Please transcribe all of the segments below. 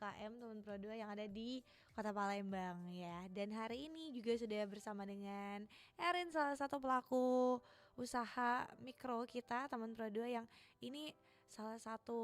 UKM Teman Pro 2 yang ada di Kota Palembang ya. Dan hari ini juga sudah bersama dengan Erin, salah satu pelaku usaha mikro kita Teman Pro 2, yang ini salah satu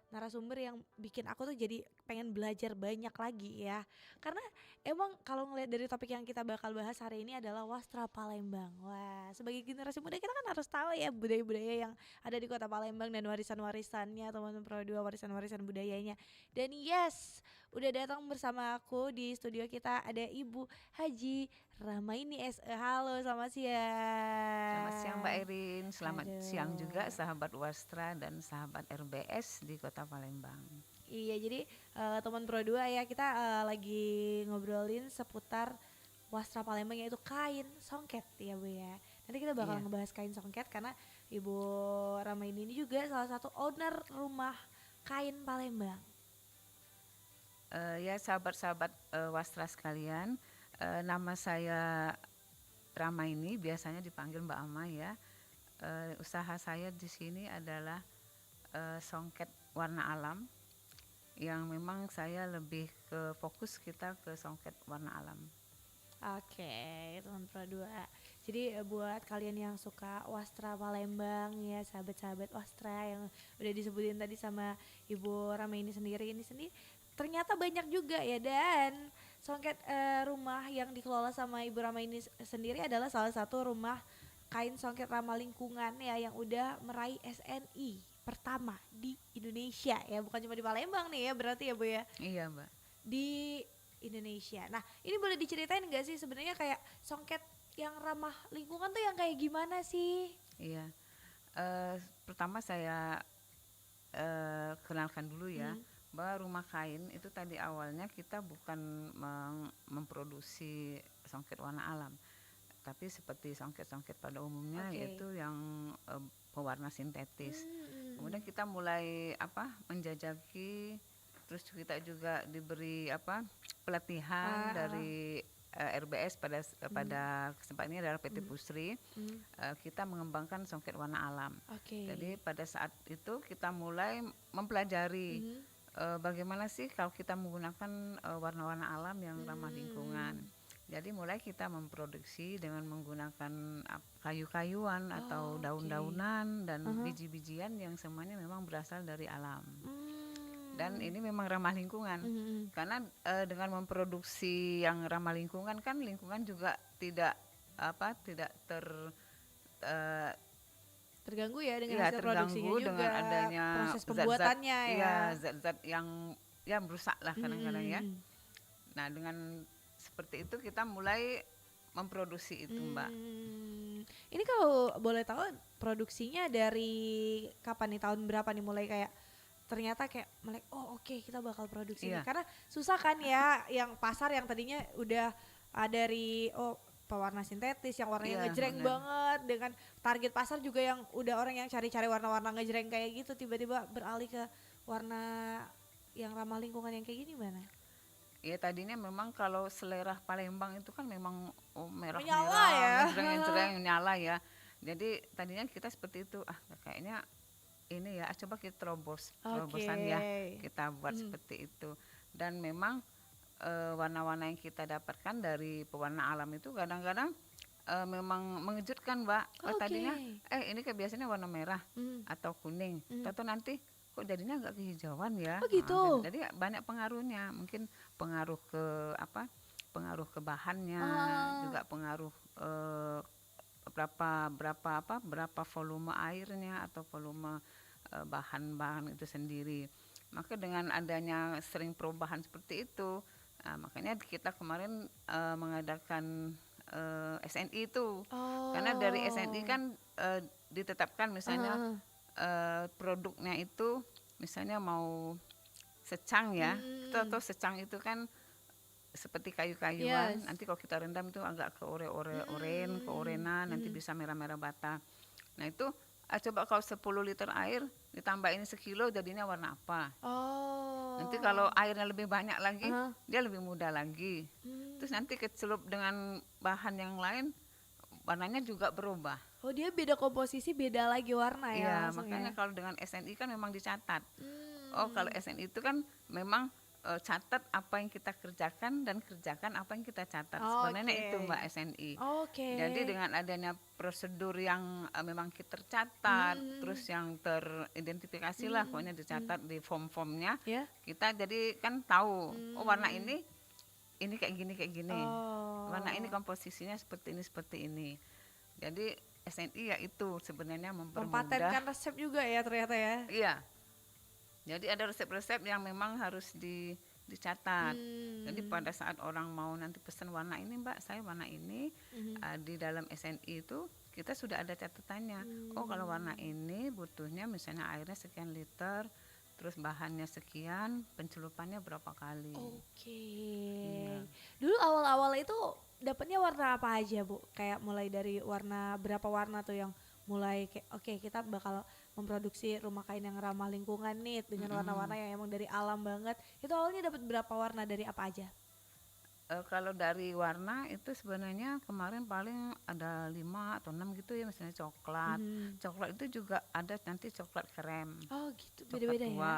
narasumber yang bikin aku tuh jadi pengen belajar banyak lagi ya. Karena emang kalau ngeliat dari topik yang kita bakal bahas hari ini adalah Wastra Palembang. Wah, sebagai generasi muda kita kan harus tahu ya budaya-budaya yang ada di Kota Palembang dan warisan-warisannya, teman-teman Pro 2, warisan-warisan budayanya. Dan yes, udah datang bersama aku di studio kita ada Ibu Haji Rahmaini SE. Halo, selamat Selamat siang Mbak siang. Erin, selamat siang juga Aduh. sahabat Wastra dan sahabat RBS di Kota Palembang. Iya, jadi teman Pro 2 ya, kita lagi ngobrolin seputar Wastra Palembang, yaitu kain songket ya Bu ya. Nanti kita bakal Iya, ngebahas kain songket karena Ibu Ramaini ini juga salah satu owner rumah kain Palembang. ya sahabat-sahabat Wastra sekalian, nama saya Ramaini, biasanya dipanggil Mbak Ama ya. Usaha saya di sini adalah songket warna alam, yang memang saya lebih ke fokus kita ke songket warna alam. Oke, teman Pro 2. Jadi buat kalian yang suka Wastra Palembang ya, sahabat-sahabat Wastra yang udah disebutin tadi sama Ibu Rame ini sendiri, ternyata banyak juga ya. Dan songket rumah yang dikelola sama Ibu Rame ini sendiri adalah salah satu rumah kain songket ramah lingkungan ya, yang udah meraih SNI pertama di Indonesia ya, bukan cuma di Palembang nih ya, berarti ya Bu ya, Iya Mbak. di Indonesia. Nah, ini boleh diceritain nggak sih sebenarnya kayak songket yang ramah lingkungan tuh yang kayak gimana sih? Iya. Pertama saya kenalkan dulu ya, Hmm, bahwa rumah kain itu tadi awalnya kita bukan memproduksi songket warna alam, tapi seperti songket-songket pada umumnya, oke. yaitu yang pewarna sintetis. Hmm, Kemudian kita mulai menjajaki, terus kita juga diberi pelatihan ah, ah, dari RBS hmm, pada kesempatan ini adalah PT hmm, Pusri. hmm, Kita mengembangkan songket warna alam. oke. Jadi pada saat itu kita mulai mempelajari Hmm, bagaimana sih kalau kita menggunakan warna-warna alam yang ramah lingkungan. hmm, Jadi mulai kita memproduksi dengan menggunakan kayu-kayuan atau oke. daun-daunan dan Aha, biji-bijian yang semuanya memang berasal dari alam. Dan hmm, ini memang ramah lingkungan, hmm, karena dengan memproduksi yang ramah lingkungan kan lingkungan juga tidak tidak eh, terganggu ya dengan ya hasil produksinya terganggu dengan juga, adanya proses zat-zat, pembuatannya ya. ya zat-zat yang ya merusak lah kadang-kadang ya. Hmm. Nah dengan seperti itu kita mulai memproduksi itu Mbak. Ini kalau boleh tahu produksinya dari kapan nih, tahun berapa nih mulai kayak ternyata kayak melek, oh oke, kita bakal produksi nih, Iya, karena susah kan ya, yang pasar yang tadinya udah dari pewarna sintetis yang warnanya iya ngejreng benar. banget, dengan target pasar juga yang udah orang yang cari-cari warna-warna ngejreng kayak gitu, tiba-tiba beralih ke warna yang ramah lingkungan yang kayak gini, mana Ya tadinya memang kalau selera Palembang itu kan memang menyala merah-merah, ya. ngejreng-ngejreng, nyala ya. Jadi tadinya kita seperti itu, kayaknya ini ya, coba kita Oke. terobosan ya, kita buat Hmm. seperti itu. Dan memang warna-warna yang kita dapatkan dari pewarna alam itu kadang-kadang memang mengejutkan Mbak. Oke. Tadinya ini kayak biasanya warna merah Hmm. atau kuning, Hmm. atau nanti kok jadinya agak kehijauan ya. Oh gitu. Jadi banyak pengaruhnya, mungkin pengaruh ke pengaruh ke bahannya, Ah, juga pengaruh berapa berapa berapa volume airnya atau volume bahan-bahan itu sendiri. Maka dengan adanya sering perubahan seperti itu, makanya kita kemarin mengadakan SNI itu, karena dari SNI oh. kan ditetapkan misalnya Ah, produknya itu misalnya mau secang ya, kita tahu hmm. secang itu kan seperti kayu-kayuan, Yes. nanti kalau kita rendam itu agak Hmm. keorenan, nanti Hmm. bisa merah-merah bata. Nah itu coba kalau 10 liter air ditambah ini sekilo jadinya warna apa. Nanti kalau Oh. airnya lebih banyak lagi, Ah. dia lebih mudah lagi. Terus Hmm. nanti kecelup dengan bahan yang lain, warnanya juga berubah. Oh, dia beda komposisi, beda lagi warna ya Iya, langsung makanya ya. kalau dengan SNI kan memang dicatat. Oh, kalau SNI itu kan memang catat apa yang kita kerjakan dan kerjakan apa yang kita catat. Sebenarnya Oke. itu Mbak SNI. Oke. Jadi dengan adanya prosedur yang memang kita tercatat, Mm-mm. terus yang teridentifikasi lah, pokoknya Mm. dicatat di form-formnya, Ya. kita jadi kan tahu, oh warna Mm. ini kayak gini kayak gini, warna ini Oh. komposisinya seperti ini. Jadi SNI ya itu sebenarnya mempermudah. Mempatenkan resep juga ya ternyata ya. Iya, jadi ada resep-resep yang memang harus dicatat. Jadi pada saat orang mau nanti pesan warna ini Mbak, saya warna ini, di dalam SNI itu kita sudah ada catatannya. Oh kalau warna ini butuhnya misalnya airnya sekian liter, terus bahannya sekian, pencelupannya berapa kali. Oke. Iya. Dulu awal-awal itu dapatnya warna apa aja Bu? Kayak mulai dari warna berapa warna tuh yang mulai kayak oke kita bakal memproduksi rumah kain yang ramah lingkungan nih dengan warna-warna yang emang dari alam banget. Itu awalnya dapat berapa warna dari apa aja? Kalau dari warna itu sebenarnya kemarin paling ada 5 atau 6 gitu ya, misalnya coklat. Coklat itu juga ada nanti coklat krem, Oh gitu, coklat beda-beda ya. tua.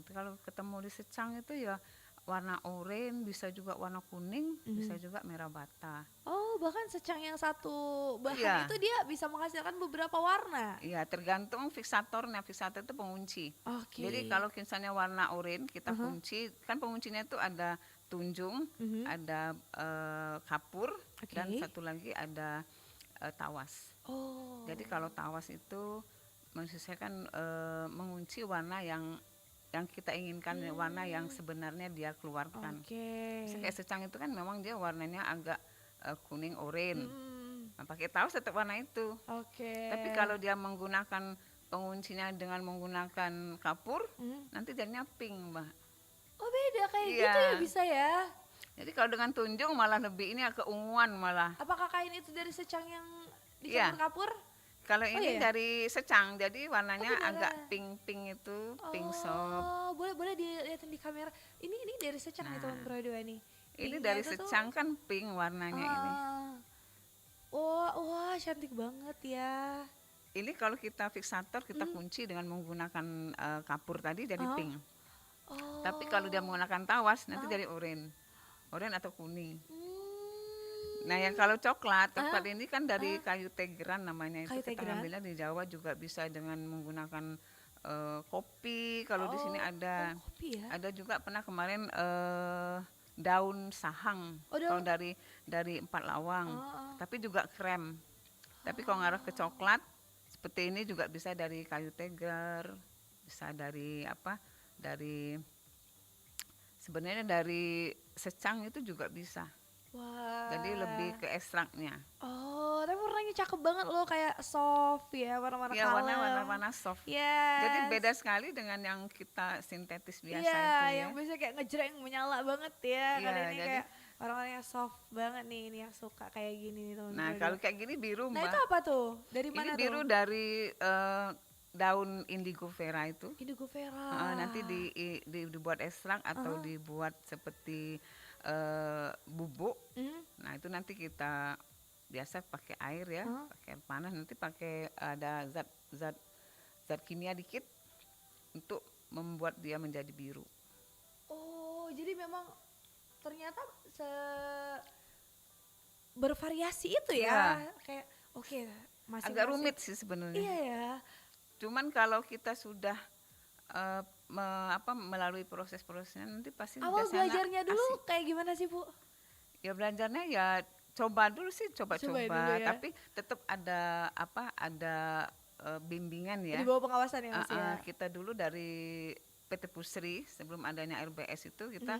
Kalau ketemu di secang itu ya warna oranye, bisa juga warna kuning, bisa juga merah bata. Oh bahkan secang yang satu bahan Iya, itu dia bisa menghasilkan beberapa warna. iya tergantung fiksatornya. Fiksator itu pengunci. Oke. Jadi kalau misalnya warna oranye kita kunci, kan penguncinya itu ada tunjung, ada kapur, dan Oke. satu lagi ada tawas. Oh. Jadi kalau tawas itu menyesuaikan mengunci warna yang kita inginkan, warna yang sebenarnya dia keluarkan. Oke. Misalnya kayak secang itu kan memang dia warnanya agak kuning oranye. Mm. Nah, pakai tawas tetap warna itu. Oke. Tapi kalau dia menggunakan penguncinya dengan menggunakan kapur, nanti jadinya pink, Mbak. Oh beda kayak Iya. gitu ya bisa ya. Jadi kalau dengan tunjung malah lebih ini keunguan malah. Apakah kain itu dari secang yang Iya. dicampur kapur? Kalau ini iya? dari secang, jadi warnanya beneran? agak pink-pink itu, pink soft. Oh, boleh dilihatin di kamera. Ini dari secang ya Nah, teman berdua nih. Ini Pinknya dari itu tuh, secang kan pink warnanya ini. wah cantik banget ya. Ini kalau kita fiksator kita kunci dengan menggunakan kapur tadi jadi pink. Oh. Tapi kalau dia menggunakan tawas nanti jadi oranye. Oranye atau kuning. Nah, yang kalau coklat ini kan dari kayu tegeran namanya itu. Kayu Kita tegeran? ngambilnya di Jawa juga bisa dengan menggunakan kopi. Kalau di sini ada. Kopi ya. Ada juga pernah kemarin daun sahang. Oh, Kalau dari empat lawang. Tapi juga krem. Tapi kalau ngarah ke coklat seperti ini juga bisa dari kayu tegar, bisa dari apa? Sebenarnya dari secang itu juga bisa. Wah. Jadi lebih ke ekstraknya. Oh, tapi warnanya cakep banget loh, kayak soft ya, warna-warna Iya, kalem. warna-warna soft. Yes. Jadi beda sekali dengan yang kita sintetis biasa Iya, itu ya. yang biasanya kayak ngejreng menyala banget ya. Iya, Kali ini jadi- kayak orang-orang yang soft banget nih, ini yang suka kayak gini nih teman-teman. Nah, kalau kayak gini biru, Nah, Mbak. itu apa tuh? Dari mana Ini tuh? biru dari daun indigo vera itu. Indigo Vera. Nanti dibuat ekstrak atau dibuat seperti bubuk. Nah, itu nanti kita biasa pakai air ya, pakai air panas, nanti pakai ada zat kimia dikit untuk membuat dia menjadi biru. Oh, jadi memang ternyata bervariasi itu ya. Kayak oke, masing-masing. Agak rumit sih sebenarnya. Iya ya. Cuman kalau kita sudah melalui proses-prosesnya nanti pasti Awal biasanya belajarnya dulu asik. kayak gimana sih, Bu? Ya belajarnya ya coba dulu sih, Cobain coba-coba, dulu ya. tapi tetap ada bimbingan ya. Di bawah pengawasan ya, Mas ya. Kita dulu dari PT Pusri sebelum adanya RBS itu kita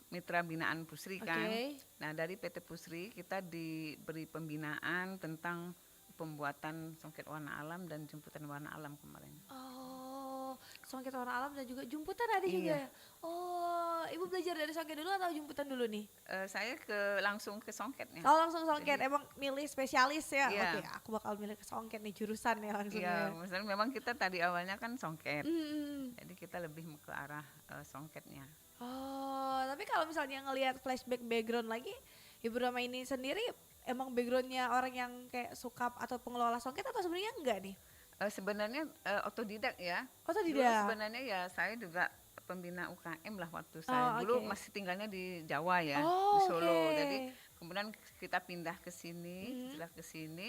mitra binaan Pusri kan. Nah, dari PT Pusri kita diberi pembinaan tentang pembuatan songket warna alam dan jemputan warna alam kemarin. Oh, songket warna alam dan juga jemputan ada juga Iya. ya? Oh, Ibu belajar dari songket dulu atau jemputan dulu nih? Saya langsung ke songketnya. Oh, langsung songket, emang milih spesialis ya? Iya. Oke, aku bakal milih ke songket nih, jurusan ya langsung Iya, ya. misalnya memang kita tadi awalnya kan songket. Hmm. Jadi kita lebih ke arah songketnya. Oh, tapi kalau misalnya ngelihat flashback background lagi, Ibu Rama ini sendiri emang backgroundnya orang yang kayak suka atau pengelola songket atau sebenarnya enggak nih? Sebenarnya, otodidak ya. Dulu Otodidak? sebenarnya ya saya juga pembina UKM lah waktu saya Oh, dulu oke. masih tinggalnya di Jawa ya, di Oh, Solo. Jadi oke. kemudian kita pindah ke sini, Mhm, setelah ke sini,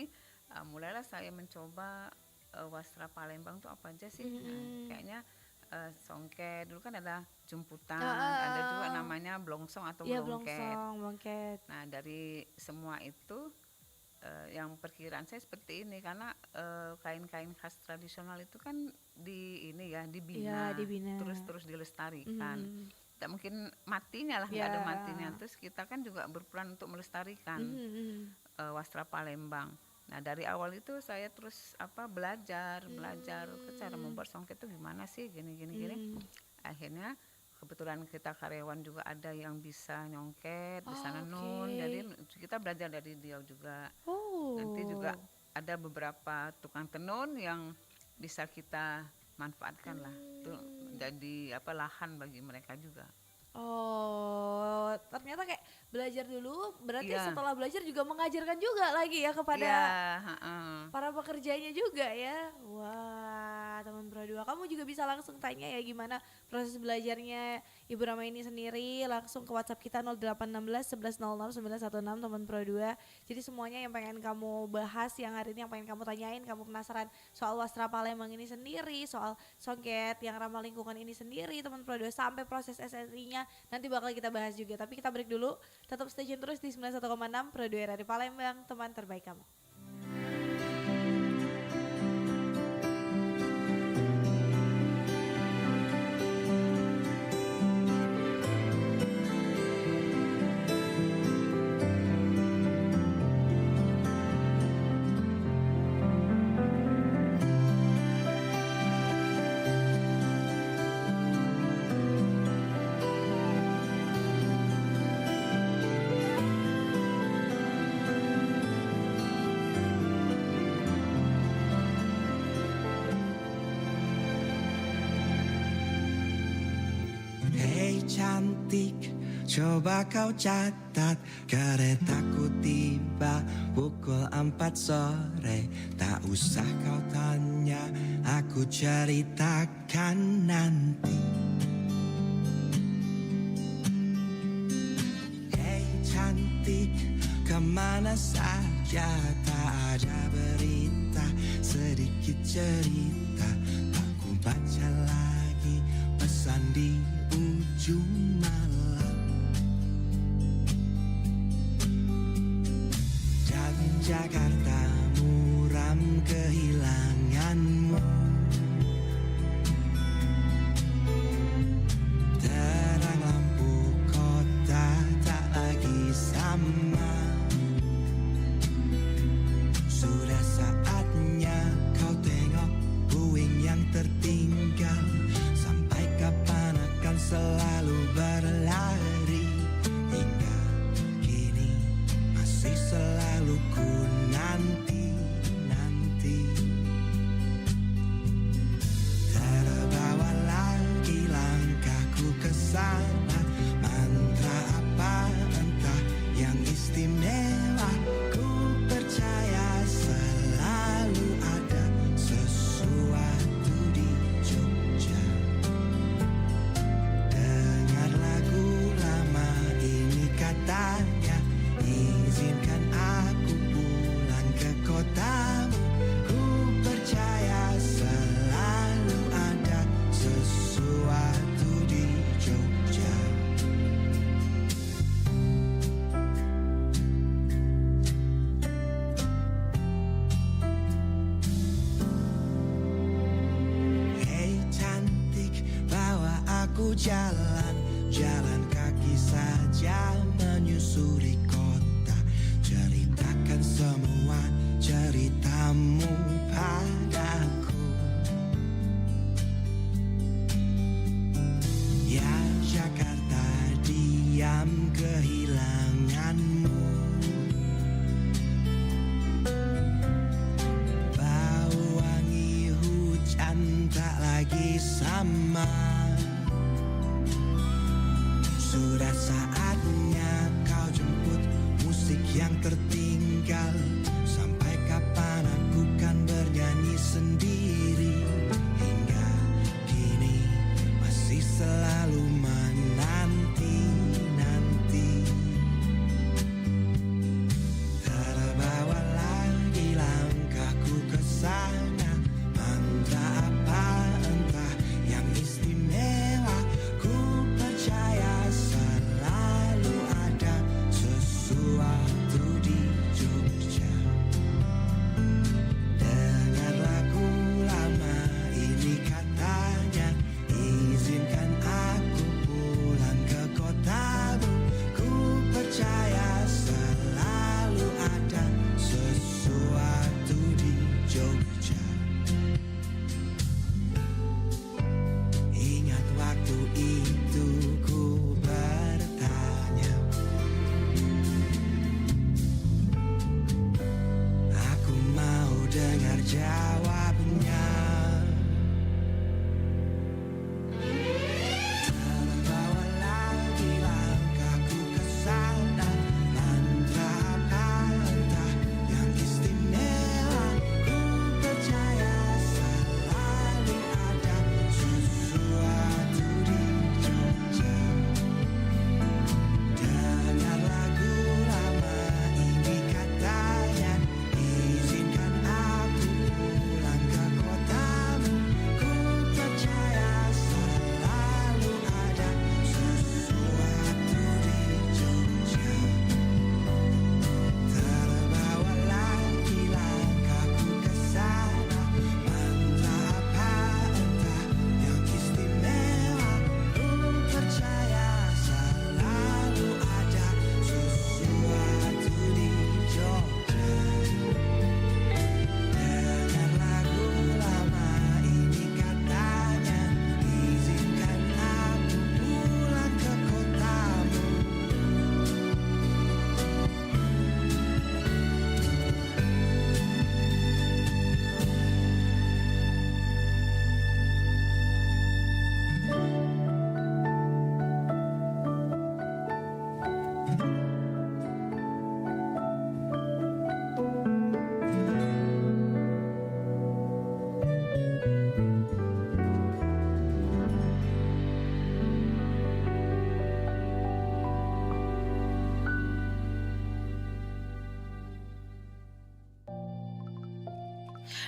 mulailah saya mencoba, wastra Palembang tuh apa aja sih. Nah, mhm. kayaknya, songket, dulu kan ada jemputan, ada juga Heeh. namanya blongsong atau Iya, melongket. blongsong, bangket. Nah, dari semua itu, yang perkiraan saya seperti ini karena, kain-kain khas tradisional itu kan ini ya, Iya, dibina, dibina. terus dilestarikan. Mhm. Tidak mungkin matinya lah, nggak ada matinya. Iya. Terus kita kan juga berperan untuk melestarikan, Mhm, mhm. wastra Palembang. Nah, dari awal itu saya terus belajar belajar cara Mmm, membuat songket itu gimana sih, gini gini gini. mmm. Akhirnya kebetulan kita karyawan juga ada yang bisa nyongket, bisa Oh, nenun, jadi oke. kita belajar dari dia juga. Nanti juga Oh. ada beberapa tukang tenun yang bisa kita manfaatkan lah. Itu Mmm. jadi lahan bagi mereka juga. Oh, ternyata kayak belajar dulu, berarti Iya, setelah belajar juga mengajarkan juga lagi ya iya, kepada heeh. para pekerjanya juga ya. Wah, teman Pro 2, kamu juga bisa langsung tanya ya gimana proses belajarnya Ibu Rama ini sendiri langsung ke WhatsApp kita 0816 11 00 916 teman Pro 2. Jadi semuanya yang pengen kamu bahas yang hari ini yang pengen kamu tanyain, kamu penasaran soal Wastra Palembang ini sendiri, soal songket yang ramah lingkungan ini sendiri teman Pro 2 sampai proses SSI-nya nanti bakal kita bahas juga. Tapi kita break dulu. Tetap stay tune terus di 91,6 Pro 2 Radio Palembang, teman terbaik kamu. Hei cantik, coba kau catat keretaku tiba pukul 4 sore. Tak usah kau tanya, aku ceritakan nanti. Hei cantik, kemana saja tak ada berita, sedikit cerita. Tak ku baca lagi pesan di ujung malam. Dan Jakarta muram kehilanganmu. Terang lampu kota tak lagi sama. Sudah saatnya kau tengok puing yang tertinggal. Sampai kapan akan selalu berlari, hingga kini masih selalu ku nanti-nanti. Terbawa lagi langkahku ke sana. Mantra apa entah yang istimewa. Ku percaya selalu ada sesuatu di Jogja. Dengar lagu lama ini katanya, izinkan aku pulang ke kotamu. Ku percaya selalu ada sesuatu di Jogja. Hei cantik, bawa aku jalan kaki saja menyusuri kota. Ceritakan semua ceritamu padaku. Ya Jakarta, diam kehilanganmu. Bau wangi hujan tak lagi sama. Sudah saatnya kau jemput musik yang tertinggal. Sampai kapan aku kan bernyanyi sendiri.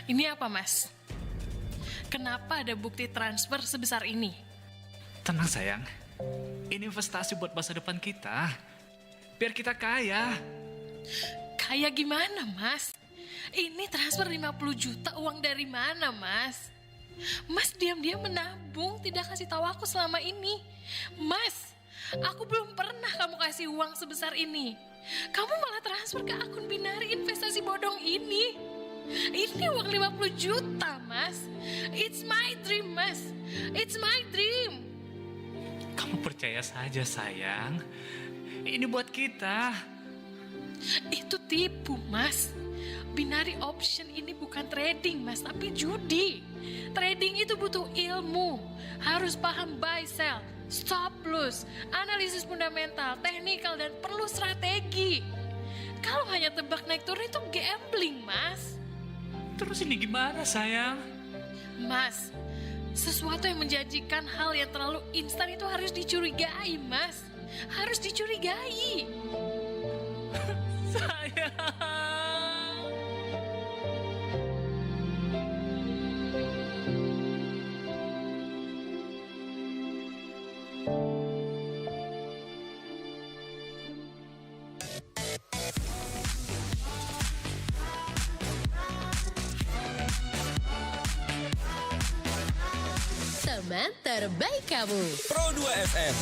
Ini apa, Mas? Kenapa ada bukti transfer sebesar ini? Tenang sayang, ini investasi buat masa depan kita. Biar kita kaya. Kaya gimana, Mas? Ini transfer 50 juta uang dari mana, Mas? Mas diam-diam menabung, tidak kasih tahu aku selama ini. Mas, aku belum pernah kamu kasih uang sebesar ini. Kamu malah transfer ke akun binari investasi bodong ini. Ini uang 50 juta, Mas. It's my dream, Mas. It's my dream. Kamu percaya saja sayang. Ini buat kita. Itu tipu, Mas. Binary option ini bukan trading, Mas, tapi judi. Trading itu butuh ilmu. Harus paham buy, sell, stop loss, analisis fundamental, teknikal, dan perlu strategi. Kalau hanya tebak naik turun itu gambling, Mas. Terus ini gimana sayang? Mas, sesuatu yang menjanjikan hal yang terlalu instan itu harus dicurigai, Mas. Harus dicurigai. Sayang. Teman terbaik kamu. Pro 2 FM.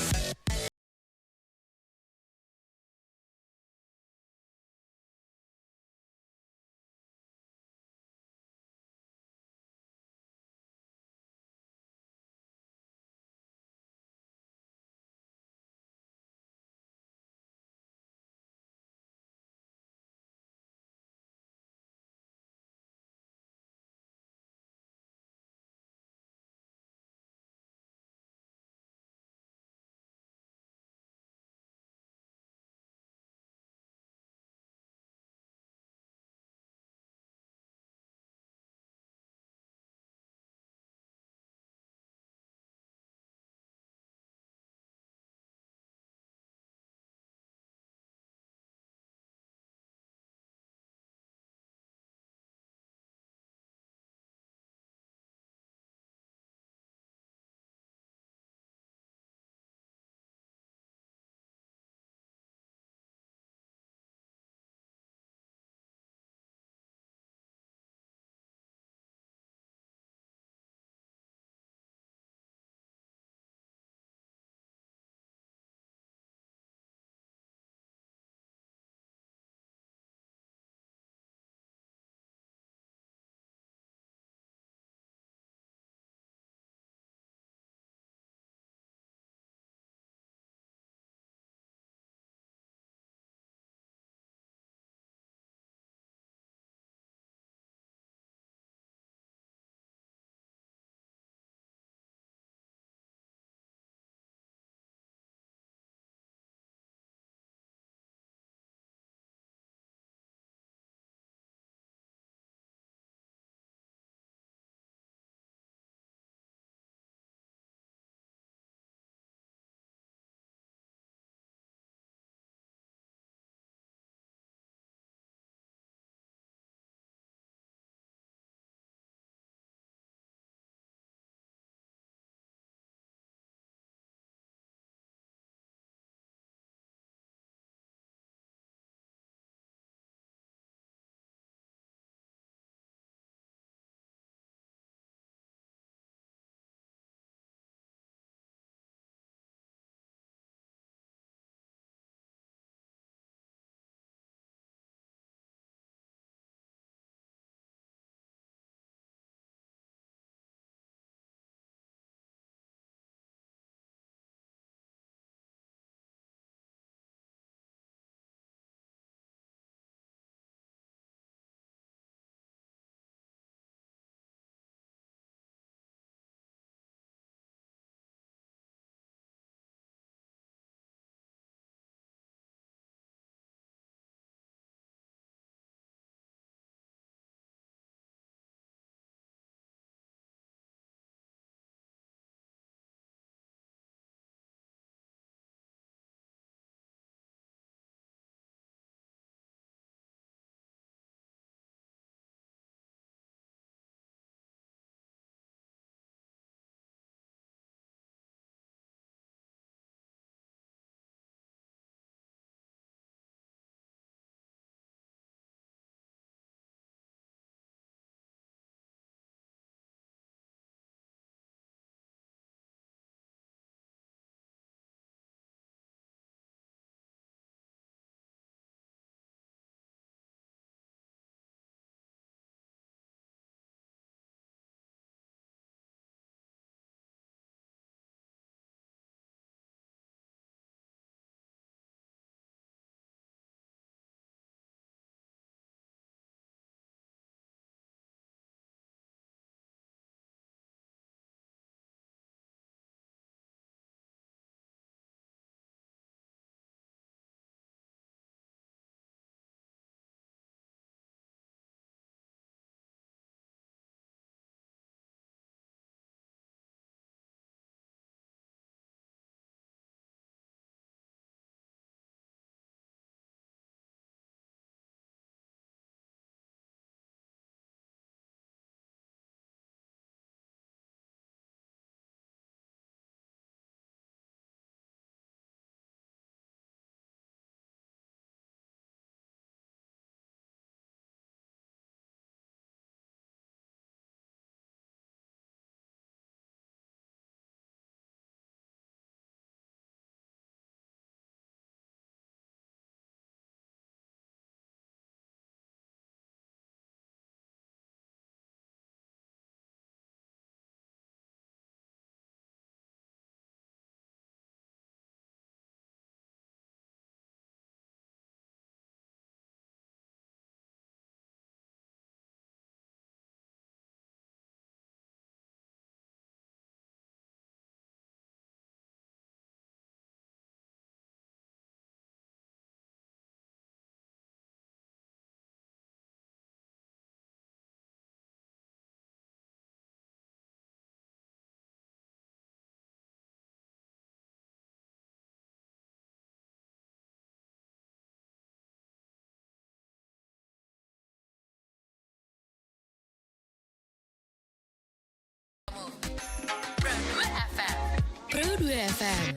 FM.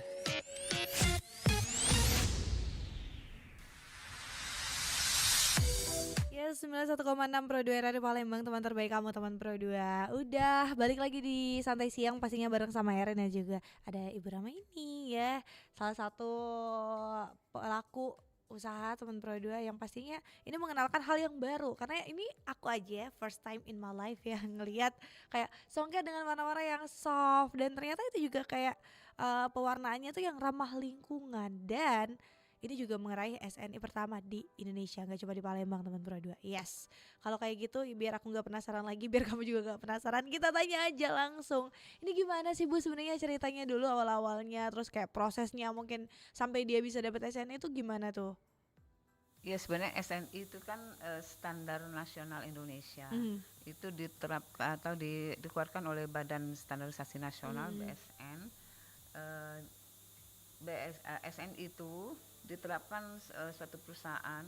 Ya 91,6 Pro 2 Radio Palembang, teman terbaik kamu, teman Pro 2. Udah balik lagi di Santai Siang, pastinya bareng sama Erin dan juga ada Ibu Rama ini ya. Salah satu pelaku usaha teman Pro 2 yang pastinya ini mengenalkan hal yang baru. Karena ini aku aja first time in my life ya ngelihat kayak songket dengan warna-warna yang soft, dan ternyata itu juga kayak pewarnaannya tuh yang ramah lingkungan, dan ini juga meraih SNI pertama di Indonesia, nggak cuma di Palembang teman Pro 2. Yes, kalau kayak gitu biar aku nggak penasaran lagi, biar kamu juga nggak penasaran, kita tanya aja langsung. Ini gimana sih Bu sebenarnya ceritanya dulu awal-awalnya, terus kayak prosesnya mungkin sampai dia bisa dapat SNI itu gimana tuh? Ya sebenarnya SNI itu kan standar nasional Indonesia. Itu diterapkan atau dikeluarkan oleh Badan Standarisasi Nasional BSN. SNI itu diterapkan suatu perusahaan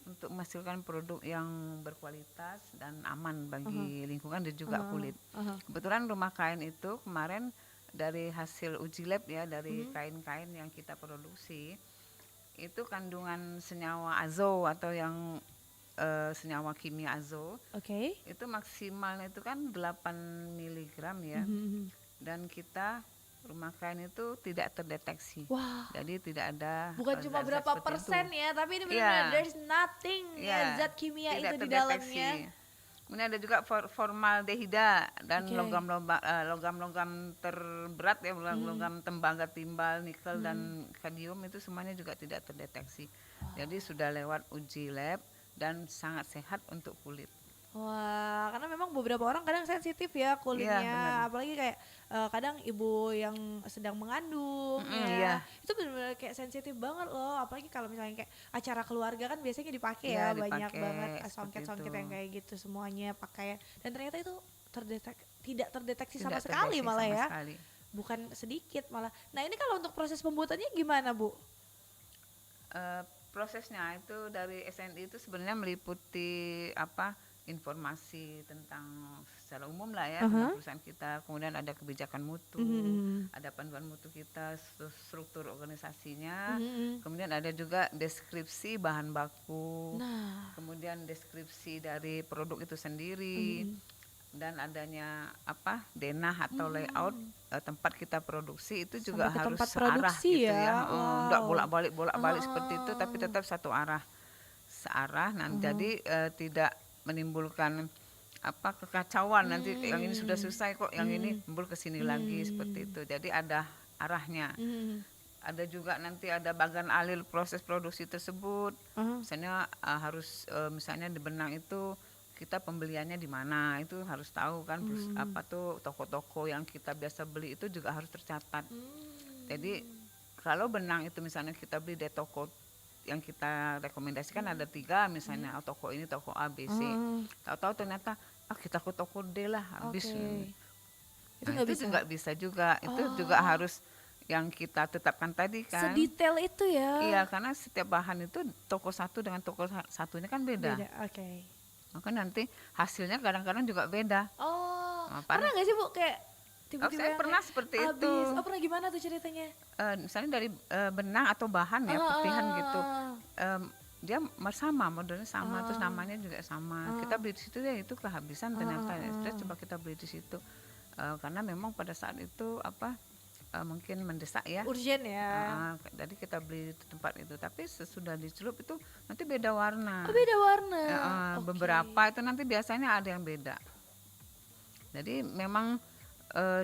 untuk menghasilkan produk yang berkualitas dan aman bagi lingkungan dan juga kulit. Kebetulan rumah kain itu kemarin dari hasil uji lab ya, dari kain-kain yang kita produksi itu kandungan senyawa azo atau yang senyawa kimia azo. Oke. Itu maksimalnya itu kan 8 miligram ya. Dan kita rumah kain itu tidak terdeteksi. Wah. Jadi tidak ada Bukan cuma zat-zat berapa seperti persen itu. ya, tapi ini benar-benar Iya. there's nothing ya, Iya, zat kimia tidak itu di terdeteksi. dalamnya. Kemudian ada juga formaldehida dan Oke. logam-logam terberat ya, logam tembaga, timbal, nikel dan kadmium itu semuanya juga tidak terdeteksi. Jadi sudah lewat uji lab dan sangat sehat untuk kulit. Wah, karena memang beberapa orang kadang sensitif ya kulitnya, Iya, benar. apalagi kayak kadang ibu yang sedang mengandung ya, iya. itu benar-benar kayak sensitif banget loh, apalagi kalau misalnya kayak acara keluarga kan biasanya dipakai Iya, ya, banyak dipakai, banget seperti songket-songket itu. yang kayak gitu semuanya pakai, dan ternyata itu tidak terdeteksi sama Tidak sekali terdeteksi malah sama ya, sekali. bukan sedikit malah. Nah ini kalau untuk proses pembuatannya gimana Bu? Prosesnya itu dari SNI itu sebenarnya meliputi informasi tentang secara umum lah ya tentang perusahaan kita, kemudian ada kebijakan mutu, ada panduan mutu kita, struktur organisasinya, kemudian ada juga deskripsi bahan baku, kemudian deskripsi dari produk itu sendiri, dan adanya denah atau layout tempat kita produksi itu juga Sampai ke harus tempat searah produksi gitu ya. ya, enggak Wow. bolak-balik seperti itu, tapi tetap satu arah, searah. Nah, jadi tidak menimbulkan kekacauan nanti yang ini sudah selesai kok, yang ini timbul ke sini lagi seperti itu. Jadi ada arahnya. Ada juga nanti ada bagan alil proses produksi tersebut. Misalnya harus misalnya di benang itu kita pembeliannya di mana, itu harus tahu kan, toko-toko yang kita biasa beli itu juga harus tercatat. Jadi kalau benang itu misalnya kita beli di toko yang kita rekomendasikan ada 3 misalnya, toko ini toko A, B, C. Tahu-tahu ternyata kita ke toko D lah habis. Oke. Itu Nah, nggak itu bisa? juga bisa juga. Itu juga harus yang kita tetapkan tadi kan. Sedetail itu ya. Iya, karena setiap bahan itu toko satu dengan toko satunya kan beda. Oke. Maka nanti hasilnya kadang-kadang juga beda. Oh, Apa? pernah nggak sih Bu kayak tiba-tiba saya yang pernah kayak seperti habis. itu. Oh, pernah gimana tuh ceritanya? Misalnya dari benang atau bahan ya, putihan gitu. Dia sama, modelnya sama, terus namanya juga sama. Kita beli di situ ya itu kehabisan ternyata. Terus coba kita beli di situ. Karena memang pada saat itu mungkin mendesak ya. Urgent ya. Jadi kita beli di tempat itu, tapi sesudah dicelup itu nanti beda warna. Oh, beda warna. Oke. Beberapa itu nanti biasanya ada yang beda. Jadi memang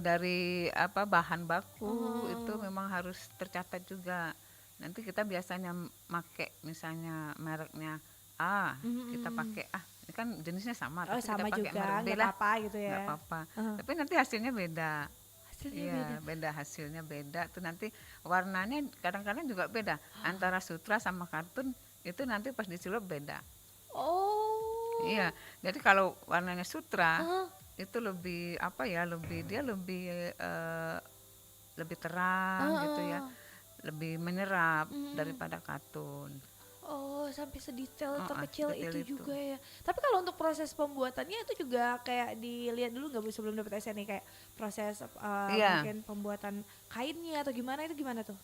dari bahan baku itu memang harus tercatat juga. Nanti kita biasanya pakai misalnya mereknya A, kita pakai ini kan jenisnya sama, Oh, tapi sama kita pakai juga, merek B nggak lah. apa-apa gitu ya. Nggak apa-apa. Tapi nanti hasilnya beda. Hasilnya Iya, beda. beda hasilnya beda. Tuh nanti warnanya kadang-kadang juga beda. Antara sutra sama kartun itu nanti pas dicelup beda. Oh. Iya. Jadi kalau warnanya sutra itu lebih lebih terang gitu ya. Lebih menyerap daripada kartun. Oh, sampai sedetail Oh, terkecil sedetail itu juga ya. Tapi kalau untuk proses pembuatannya itu juga kayak dilihat dulu nggak Bu sebelum dapat SNI, kayak proses Iya. mungkin pembuatan kainnya atau gimana, itu gimana tuh?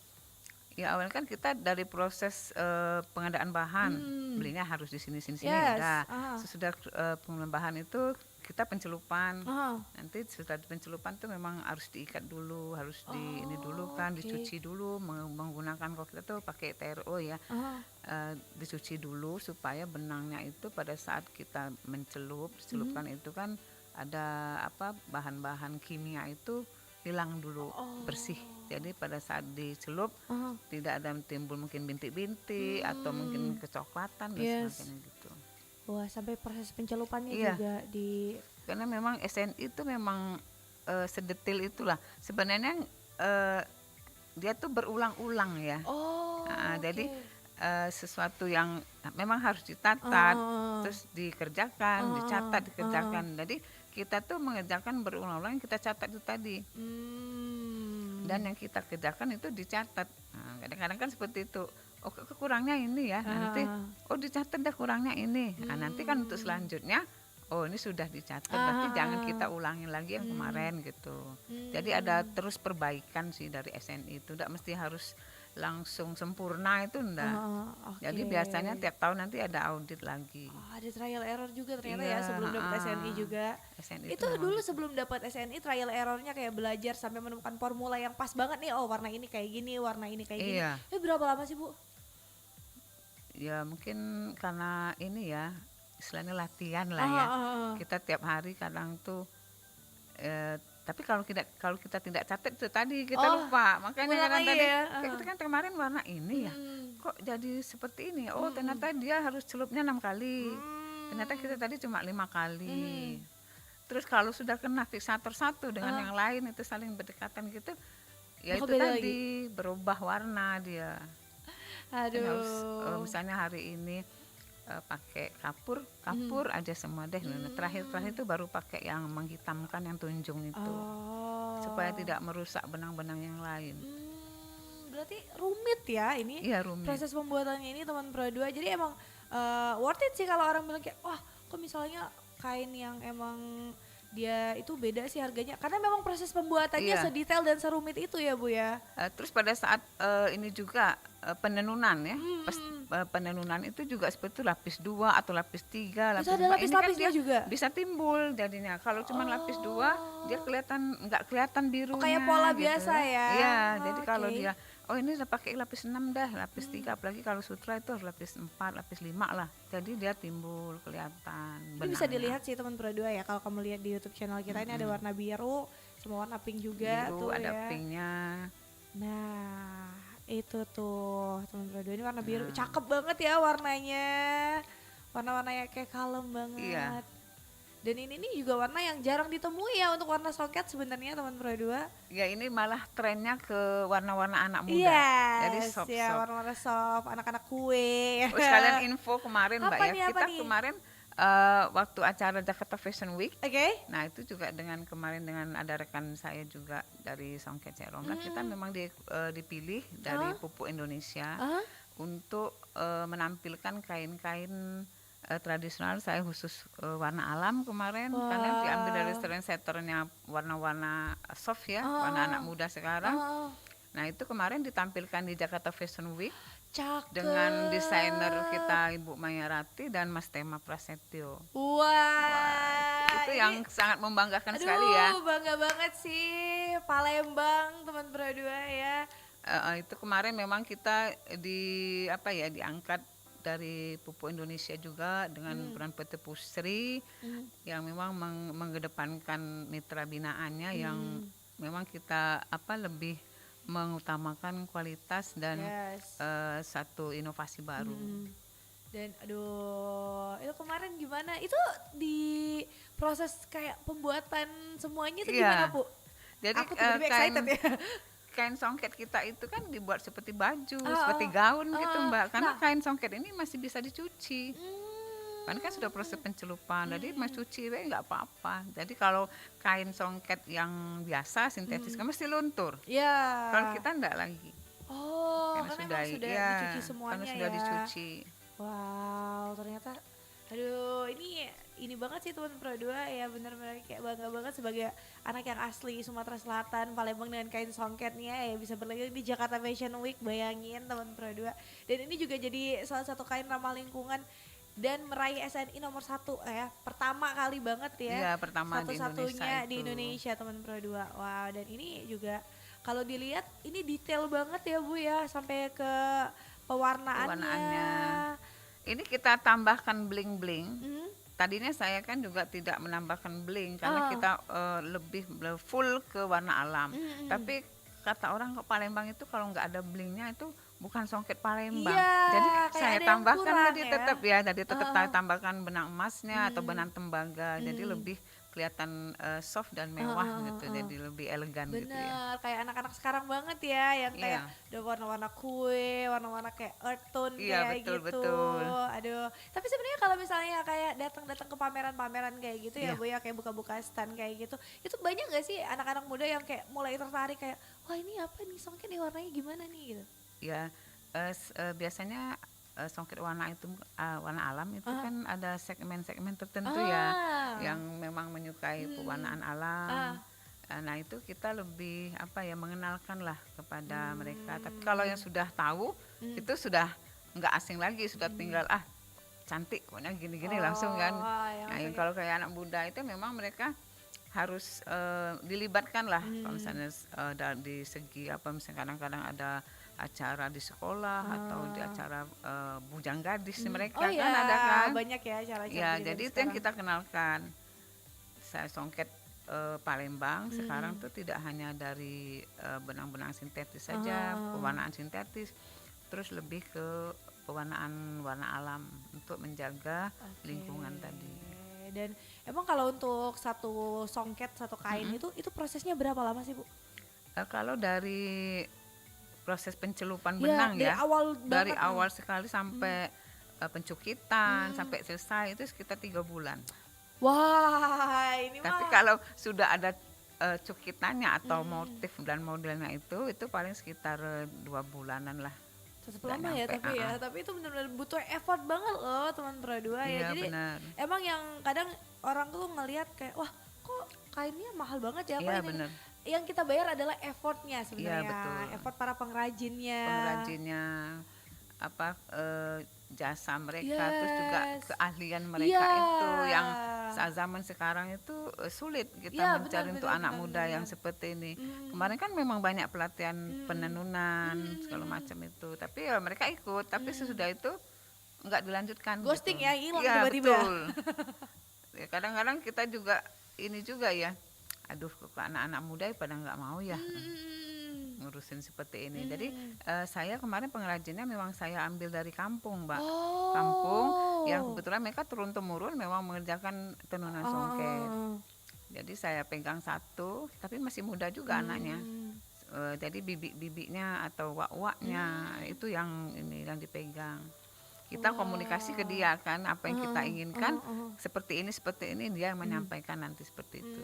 Ya awalnya kan kita dari proses pengadaan bahan, Hmm. belinya harus di sini sini sini Yes. udah. Aha. Sesudah pengadaan bahan itu kita pencelupan. Aha. Nanti setelah pencelupan tuh memang harus diikat dulu, harus di ini dulu kan, Oke. dicuci dulu menggunakan, kalau kita tuh pakai TRO ya. Aha. Dicuci dulu supaya benangnya itu pada saat kita dicelupkan itu kan ada apa bahan-bahan kimia itu hilang dulu, bersih. Jadi pada saat dicelup Aha. tidak ada timbul mungkin bintik-bintik atau mungkin kecoklatan dan Yes. sebagainya gitu. Wah, sampai proses pencelupannya Iya. juga di. Karena memang SNI itu memang sedetil itulah. Sebenarnya dia tuh berulang-ulang ya. Oh. Jadi oke. sesuatu yang memang harus dicatat, Ah. terus dikerjakan, dikerjakan. Jadi kita tuh mengerjakan berulang-ulang, kita catat itu tadi. Dan yang kita kerjakan itu dicatat. Nah, kadang-kadang kan seperti itu. Oh, kekurangnya ini ya. Nanti oh dicatat dah kurangnya ini. Nah, nanti kan untuk selanjutnya oh ini sudah dicatat, berarti jangan kita ulangi lagi yang kemarin gitu. Jadi ada terus perbaikan sih dari SNI itu. Tidak mesti harus langsung sempurna itu enggak. Oke. Jadi biasanya tiap tahun nanti ada audit lagi. Oh, ada trial error juga ternyata Iya, ya sebelum dapat SNI juga. SNI Itu memang dulu gitu. sebelum dapat SNI trial errornya kayak belajar sampai menemukan formula yang pas banget nih. Oh, warna ini kayak gini, warna ini kayak gini. Iya. Berapa lama sih, Bu? Ya mungkin karena ini ya istilahnya latihan lah ya. Kita tiap hari kadang tuh tapi kalau kita tidak catat itu tadi kita lupa. Makanya ulang kadang lagi tadi ya. kita kan kemarin warna ini ya. Kok jadi seperti ini? Oh, ternyata dia harus celupnya 6 kali. Ternyata kita tadi cuma 5 kali. Terus kalau sudah kena fiksator satu dengan yang lain itu saling berdekatan gitu. Ya Bakal itu beda tadi berubah warna dia. Kan harus Aduh. misalnya hari ini pakai kapur aja semua deh. Nah, terakhir itu baru pakai yang menghitamkan yang tunjung itu supaya tidak merusak benang-benang yang lain. Berarti rumit ya ini. Iya rumit. Proses pembuatannya ini teman Pro 2. Jadi emang worth it sih kalau orang bilang kayak wah kok misalnya kain yang emang dia itu beda sih harganya. Karena memang proses pembuatannya Iya. sedetail dan serumit itu ya Bu ya. Terus pada saat ini juga penenunan ya, penenunan itu juga seperti itu lapis 2 atau lapis 3, lapis Itu ada 4. Ini kan lapis-lapisnya dia juga? bisa timbul jadinya. Kalau cuma lapis 2 dia nggak kelihatan birunya. kayak pola gitu biasa ya? Iya, Oh, jadi kalau oke. dia oh ini udah pakai lapis 6 dah, lapis 3, apalagi kalau sutra itu harus lapis 4, lapis 5 lah. Jadi dia timbul kelihatan Ini bisa benangnya. dilihat sih teman Pro 2 ya, kalau kamu lihat di YouTube channel kita ini ada warna biru, sama warna pink juga Biru, tuh ada ya. pinknya. Nah, itu tuh teman Pro 2 ini warna biru. Nah. Cakep banget ya warnanya. Warna-warnanya kayak kalem banget. Iya. Dan ini nih juga warna yang jarang ditemui ya untuk warna soket sebenarnya teman Pro 2. Ya ini malah trennya ke warna-warna anak muda. Iya. Jadi soft. Ya, warna-warna soft, anak-anak kue. Oh, sekalian info kemarin Mbak Apa ya. nih, apa Kita nih? kemarin waktu acara Jakarta Fashion Week. Oke. Nah itu juga kemarin dengan ada rekan saya juga dari Songket Ceromla, kita memang dipilih dari Pupuk Indonesia untuk menampilkan kain-kain tradisional. Saya khusus warna alam kemarin karena diambil dari trendsetternya warna-warna soft ya, warna anak muda sekarang. Nah itu kemarin ditampilkan di Jakarta Fashion Week Cakep. dengan desainer kita Ibu Mayarati dan Mas Tema Prasetyo. Wah, Itu ini- yang sangat membanggakan aduh, sekali ya. bangga banget sih Palembang teman Pro 2 ya. Itu kemarin memang kita diangkat dari Pupuk Indonesia juga dengan peran PT Pusri yang memang mengedepankan mitra binaannya yang memang kita lebih mengutamakan kualitas dan Yes. satu inovasi baru. Dan aduh, itu kemarin gimana? Itu di proses kayak pembuatan semuanya itu Iya. gimana, Bu? Jadi Aku tiba-tiba excited ya. kain songket kita itu kan dibuat seperti baju, Oh, seperti gaun gitu Mbak. Karena nah. kain songket ini masih bisa dicuci. Kan sudah proses pencelupan, jadi mas cuci nggak apa-apa. Jadi kalau kain songket yang biasa sintetis kan mesti luntur. Ya. Kalau kita enggak lagi. Oh, karena emang sudah ya, dicuci karena semuanya sudah ya. dicuci. Wow, ternyata aduh ini banget sih teman Pro 2 ya, bener-bener kayak bangga banget sebagai anak yang asli Sumatera Selatan, Palembang dengan kain songketnya ya bisa berlagak di Jakarta Fashion Week, bayangin teman Pro 2. Dan ini juga jadi salah satu kain ramah lingkungan dan meraih SNI nomor 1 ya, pertama kali banget ya, Iya, pertama di Indonesia satu-satunya di itu. Indonesia teman Pro 2. Wow, dan ini juga kalau dilihat ini detail banget ya Bu ya, sampai ke pewarnaannya. Pewarnaannya. Ini kita tambahkan bling-bling. Mhm. Tadinya saya kan juga tidak menambahkan bling karena Oh. kita lebih full ke warna alam. Mhm. Tapi kata orang kok Palembang itu kalau nggak ada blingnya itu bukan songket Palembang. Iya, Jadi kayak saya ada yang tambahkan kurang jadi ya. tetap ya, jadi tetap Heeh. tambahkan benang emasnya atau Hmm. benang tembaga. Jadi Hmm. lebih kelihatan soft dan mewah Heeh, gitu. heeh. Jadi lebih elegan gitu ya. Bener, kayak anak-anak sekarang banget ya, yang kayak Iya. udah warna-warna kue, warna-warna kayak earth tone Iya, kayak betul, gitu. betul. Aduh, tapi sebenarnya kalau misalnya kayak datang-datang ke pameran-pameran kayak gitu ya Iya. Bu ya, kayak buka-buka stand kayak gitu, itu banyak gak sih anak-anak muda yang kayak mulai tertarik kayak, wah ini apa nih songket nih warnanya gimana nih gitu? Ya, biasanya songket warna itu warna alam itu Ah. kan ada segmen-segmen tertentu ya Ah. yang memang menyukai Hmm. pewarnaan Ah. alam. Nah itu kita lebih apa ya mengenalkan lah kepada mereka. Tapi Hmm. kalau yang sudah tahu Hmm. itu sudah nggak asing lagi, sudah tinggal cantik pokoknya gini-gini langsung kan. yang Nah, yang maksudnya- kalau kayak anak muda itu memang mereka harus dilibatkan lah kalau misalnya di segi apa misalnya kadang-kadang ada acara di sekolah atau di acara bujang gadis mereka Oh kan ya, ada kan. banyak ya cara-cara Ya, beda jadi dari itu yang sekarang. kita kenalkan. Saya songket Palembang sekarang tuh tidak hanya dari benang-benang sintetis saja, pewarnaan sintetis, terus lebih ke pewarnaan warna alam untuk menjaga lingkungan tadi. Dan emang kalau untuk satu songket, satu kain itu prosesnya berapa lama sih Bu? Kalau dari proses pencelupan Ya, benang dari ya, awal dari banget. awal sekali sampai pencukitan sampai selesai itu sekitar 3 bulan. Wah, ini Tapi mah kalau sudah ada cukitannya atau motif dan modelnya itu paling sekitar 2 bulanan lah. tetap nggak lama ya, nyampe, tapi ya, tapi itu benar-benar butuh effort banget loh teman Pro 2 ya. Iya Jadi benar. emang yang kadang orang tuh ngelihat kayak wah kok kainnya mahal banget ya, kok Iya ini benar. yang kita bayar adalah effortnya sebenarnya, betul. effort para pengrajinnya. Pengrajinnya apa jasa mereka terus juga Yes. keahlian mereka Iya. itu yang saat zaman sekarang itu sulit kita Iya, mencari benar, untuk benar, anak benar, muda yang benar. seperti ini. Kemarin kan memang banyak pelatihan penenunan segala macam itu, tapi ya mereka ikut, tapi sesudah itu nggak dilanjutkan. Ghosting gitu. ya, hilang Iya, tiba-tiba. betul. Ya, kadang-kadang kita juga ini juga ya, aduh kok anak-anak muda pada nggak mau ya ngurusin seperti ini. Jadi saya kemarin pengrajinnya memang saya ambil dari kampung, Mbak. Oh. Kampung yang kebetulan mereka turun temurun memang mengerjakan tenunan songket. Jadi saya pegang satu, tapi masih muda juga anaknya. Jadi bibik-bibiknya atau wak-waknya itu yang ini yang dipegang. Kita komunikasi ke dia kan apa yang kita inginkan seperti ini dia yang menyampaikan nanti seperti itu.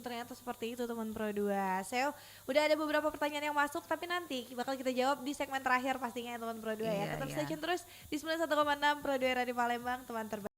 Ternyata seperti itu teman Pro 2. Saya udah ada beberapa pertanyaan yang masuk, tapi nanti bakal kita jawab di segmen terakhir pastinya ya teman Pro 2 ya. Iya, Tetap iya. stay tune terus di 91,6 Pro 2 Radio Palembang, teman terbaik.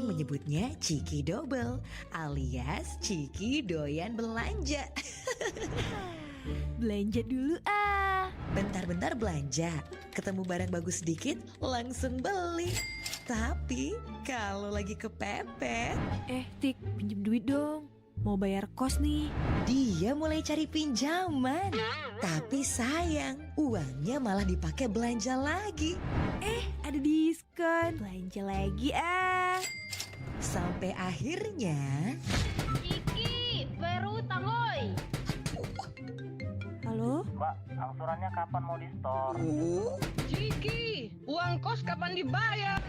orang menyebutnya Ciki Double alias Ciki doyan belanja. Belanja dulu ah. Bentar-bentar belanja, ketemu barang bagus sedikit langsung beli. Tapi kalau lagi kepepet, Tik, pinjem duit dong. Mau bayar kos nih. dia mulai cari pinjaman. Tapi sayang, uangnya malah dipakai belanja lagi. Ada diskon. Belanja lagi ah. Sampai akhirnya Ciki, bayar utang woi. Halo? Mbak, angsurannya kapan mau di store? Ciki, uang kos kapan dibayar?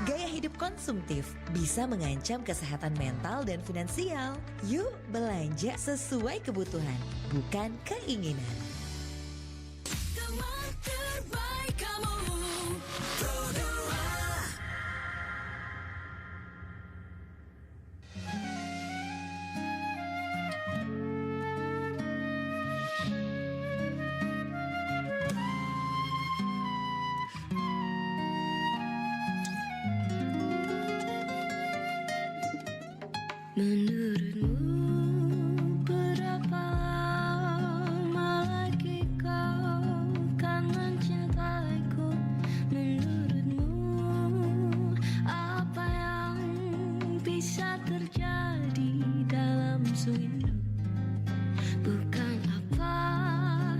gaya hidup konsumtif bisa mengancam kesehatan mental dan finansial. Yuk belanja sesuai kebutuhan, bukan keinginan. Teman terbaik kamu. Menurutmu berapa lama lagi kau kan mencintaiku? Menurutmu apa yang bisa terjadi dalam sewindu? Bukan apa,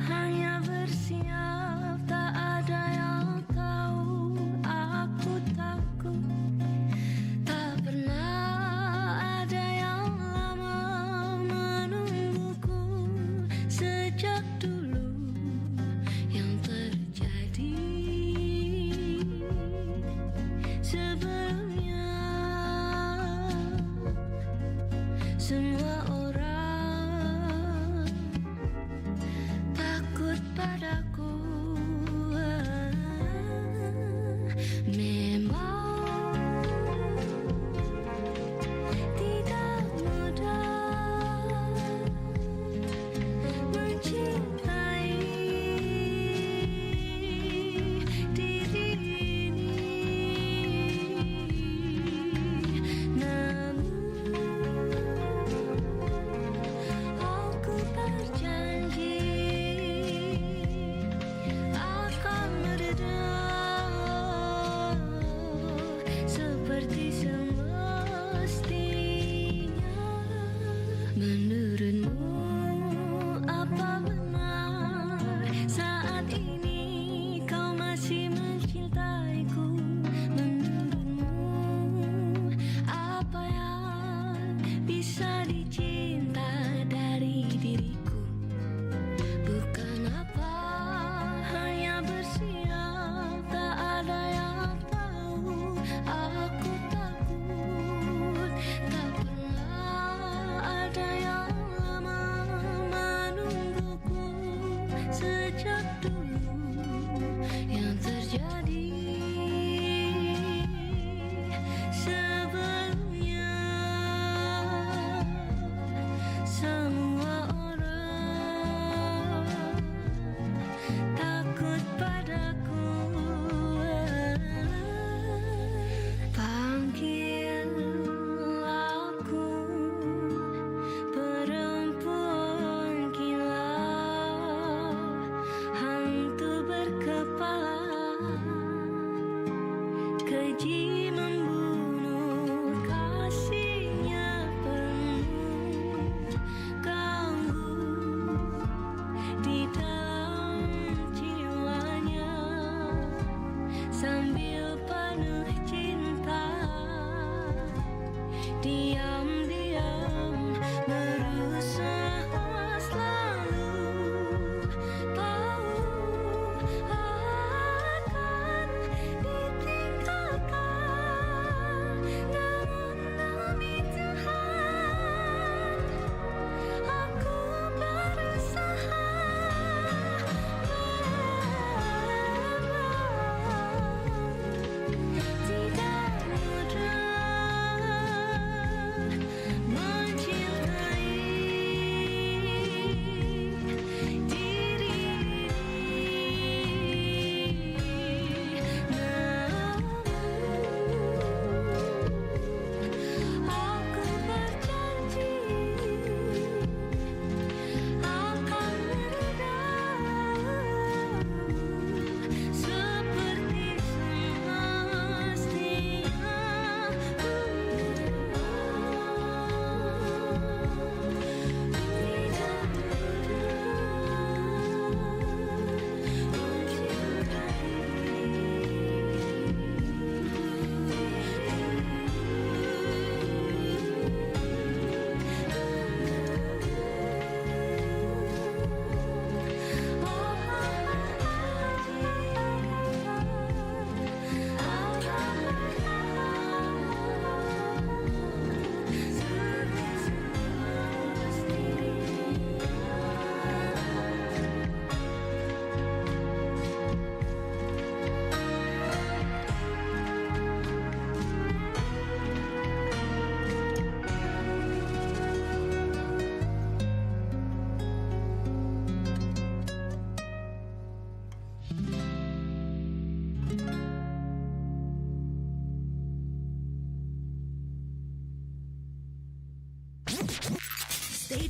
hanya bersiap, tak ada yang tahu. Aku takut tak pernah ada yang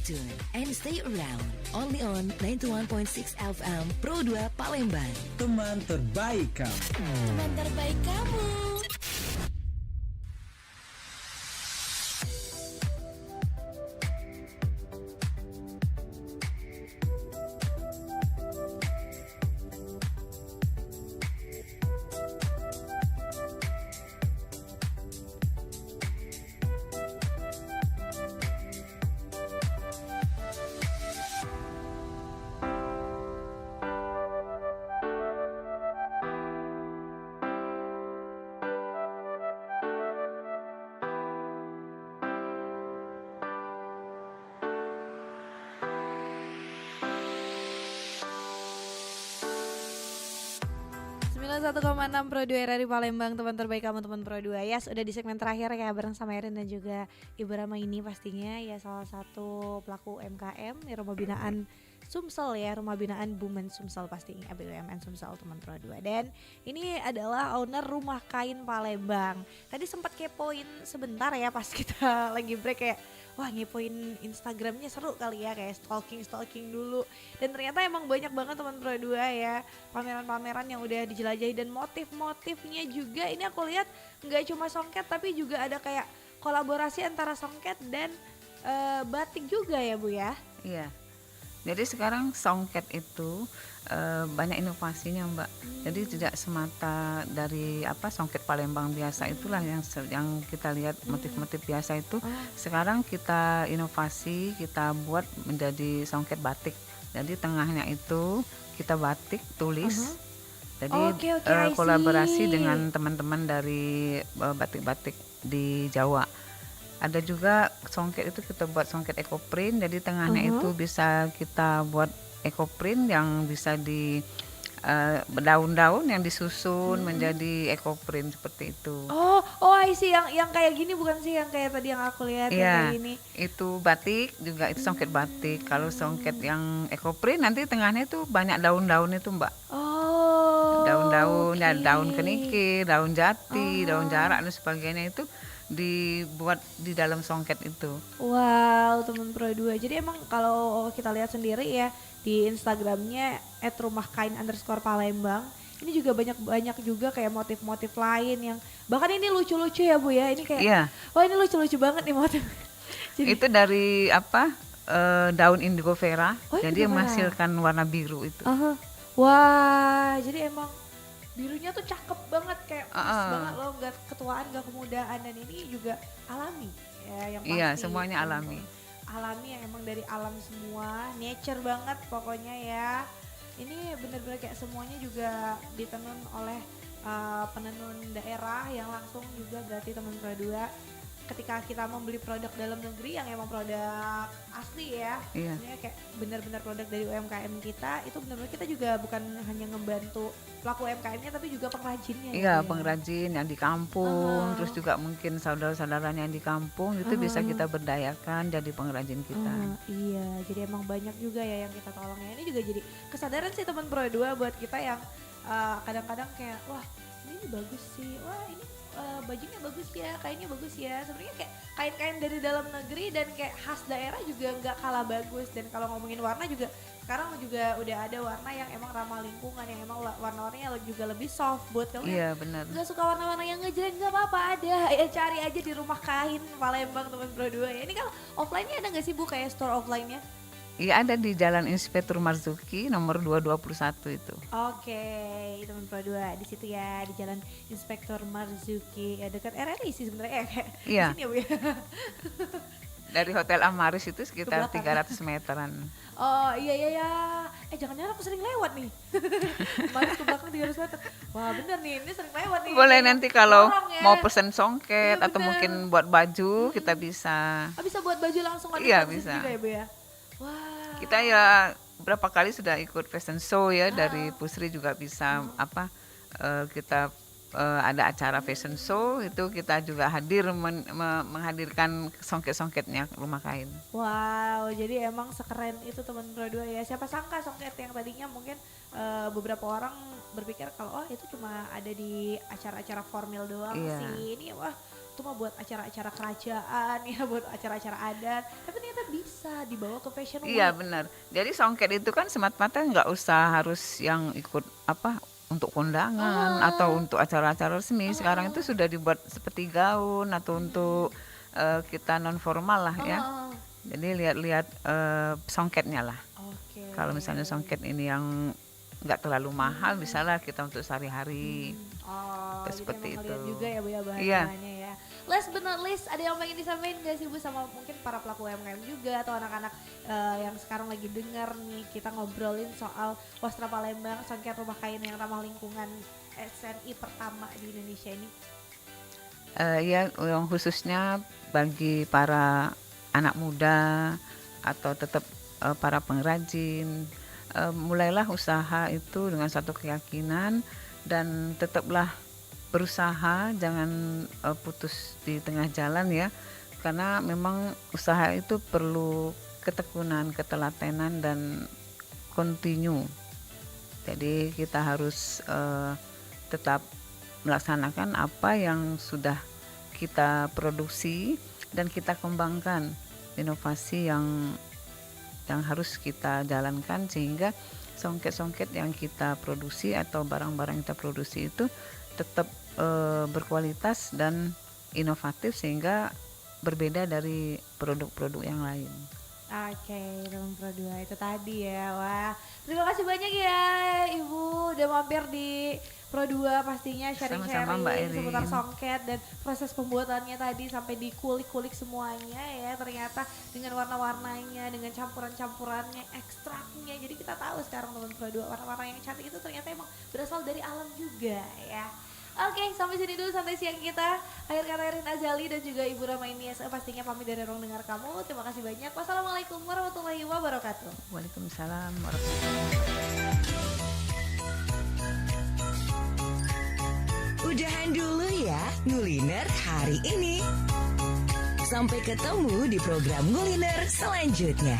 tuned and stay around. Only on 91.6 FM Pro 2 Palembang. Teman terbaik kamu. Teman terbaik kamu. Satu 1,6 Pro 2 RRI Palembang, teman terbaik kamu, teman Pro 2. Ya, sudah di segmen terakhir ya bareng sama Erin dan juga Ibu Rama ini pastinya ya salah satu pelaku UMKM di Rumah Binaan Sumsel ya, Rumah Binaan Bumen Sumsel pastinya, BUMN Sumsel, teman Pro 2. Dan ini adalah owner Rumah Kain Palembang. Tadi sempat kepoin sebentar ya pas kita lagi break, kayak wah ngepoin Instagramnya seru kali ya, kayak stalking dulu. Dan ternyata emang banyak banget teman Pro 2 ya, pameran-pameran yang udah dijelajahi, dan motif-motifnya juga ini aku lihat nggak cuma songket tapi juga ada kayak kolaborasi antara songket dan batik juga ya Bu ya. Iya. Jadi sekarang songket itu banyak inovasinya Mbak. Jadi tidak semata dari songket Palembang biasa itulah yang kita lihat motif-motif biasa itu. Sekarang kita inovasi, kita buat menjadi songket batik. Jadi tengahnya itu kita batik tulis. Jadi kolaborasi dengan teman-teman dari batik-batik di Jawa. Ada juga songket itu kita buat songket ekoprint, jadi tengahnya itu bisa kita buat ekoprint yang bisa di daun-daun yang disusun menjadi ekoprint seperti itu. I see, yang kayak gini bukan sih yang kayak tadi yang aku lihat yang kayak gini. Itu batik juga, itu songket batik. Kalau songket yang ekoprint nanti tengahnya itu banyak daun-daun itu Mbak. Daun-daun, ya, daun kenikir, daun jati, daun jarak dan sebagainya itu dibuat di dalam songket itu. Wow, teman Pro 2. Jadi emang kalau kita lihat sendiri ya di Instagramnya @rumahkain_Palembang, ini juga banyak juga kayak motif-motif lain yang bahkan ini lucu-lucu ya Bu ya. Ini kayak wah ini lucu-lucu banget nih motif. Jadi, itu dari daun indigo vera, jadi menghasilkan warna biru itu. Wah, jadi emang birunya tuh cakep banget, kayak pas banget loh, gak ketuaan gak kemudaan, dan ini juga alami ya yang pasti. Iya, semuanya alami. Alami yang emang dari alam semua, nature banget pokoknya ya. Ini bener-bener kayak semuanya juga ditenun oleh penenun daerah yang langsung juga, berarti teman Pro 2. Ketika kita membeli produk dalam negeri yang emang produk asli ya, ini kayak benar-benar produk dari UMKM kita, itu benar-benar kita juga bukan hanya ngebantu pelaku UMKM-nya tapi juga pengrajinnya. Iya, pengrajin yang di kampung, terus juga mungkin saudara-saudaranya yang di kampung itu bisa kita berdayakan jadi pengrajin kita. Iya, jadi emang banyak juga ya yang kita tolong ya. Ini juga jadi kesadaran sih teman Pro 2 buat kita yang kadang-kadang kayak wah ini bagus sih, wah ini bajunya bagus ya, kainnya bagus ya. Sebenarnya kayak kain-kain dari dalam negeri dan kayak khas daerah juga nggak kalah bagus. Dan kalau ngomongin warna juga sekarang juga udah ada warna yang emang ramah lingkungan, yang emang warna-warnanya juga lebih soft buat kamu. Iya benar. Nggak suka warna-warna yang ngejreng nggak apa-apa, ada ya, cari aja di Rumah Kain Palembang teman Pro 2 ya. Ini kalau offline-nya ada nggak sih Bu kayak store offline-nya? Iya, ada di Jalan Inspektur Marzuki nomor 221 itu. Oke, teman Pro 2 di situ ya, di Jalan Inspektur Marzuki ya, dekat RRI sih sebenarnya kayak di sini ya Bu ya. Dari Hotel Amaris itu sekitar 300 meteran. Oh iya. Jangan-jangan aku sering lewat nih. Amaris ke belakang 300 meter. Wah bener nih, ini sering lewat nih. Boleh nanti kalau ya. mau pesen songket atau mungkin buat baju kita bisa. Bisa buat baju langsung Iya bisa. Juga ya Bu ya. Wah. Kita ya berapa kali sudah ikut fashion show ya, dari Pusri juga bisa kita ada acara fashion show itu kita juga hadir menghadirkan songket-songketnya Rumah Kain. Wow, jadi emang sekeren itu teman Pro 2 ya. Siapa sangka songket yang tadinya mungkin beberapa orang berpikir kalau itu cuma ada di acara-acara formal doang sih. Ini wah itu mah buat acara-acara kerajaan ya, buat acara-acara adat, tapi ternyata bisa dibawa ke fashion week. Iya benar. Jadi songket itu kan semata-mata nggak usah harus yang ikut apa untuk kondangan atau untuk acara-acara resmi. Sekarang itu sudah dibuat seperti gaun atau untuk kita non formal lah ya. Jadi lihat-lihat songketnya lah. Oke. Kalau misalnya songket ini yang nggak terlalu mahal, misalnya kita untuk sehari-hari. Oh, jadi Seperti emang ngeliat itu. juga ya Bu ya Iya. bahan-bahannya ya. Last but not least, ada yang pengen disampaikan gak sih Bu sama mungkin para pelaku UMKM juga atau anak-anak yang sekarang lagi dengar nih kita ngobrolin soal Wastra Palembang, songket rumah kain yang ramah lingkungan SNI pertama di Indonesia ini. Ya, yang khususnya bagi para anak muda atau tetap para pengrajin, mulailah usaha itu dengan satu keyakinan dan tetaplah berusaha, jangan putus di tengah jalan ya, karena memang usaha itu perlu ketekunan, ketelatenan dan continue. Jadi kita harus tetap melaksanakan apa yang sudah kita produksi dan kita kembangkan inovasi yang harus kita jalankan sehingga songket-songket yang kita produksi atau barang-barang yang kita produksi itu tetap berkualitas dan inovatif sehingga berbeda dari produk-produk yang lain. Oke, teman Pro 2 itu tadi ya. Wah, terima kasih banyak ya Ibu udah mampir di Pro 2 pastinya Sama-sama, Mbak sharing-sharing Erin. seputar songket dan proses pembuatannya tadi sampai dikulik-kulik semuanya ya. Ternyata dengan warna-warnanya, dengan campuran-campurannya, ekstraknya. Jadi kita tahu sekarang teman Pro 2 warna-warna yang cantik itu ternyata emang berasal dari alam juga ya. Oke, sampai sini dulu santai siang kita. Akhir kata Erin Azali dan juga Ibu Ramaini pastinya pamit dari ruang dengar kamu. Terima kasih banyak. Wassalamualaikum warahmatullahi wabarakatuh. Waalaikumsalam warahmatullahi wabarakatuh. Udahan dulu ya Nguliner hari ini. Sampai ketemu di program Nguliner selanjutnya.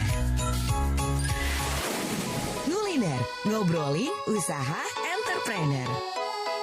Nguliner, ngobrolin usaha entrepreneur.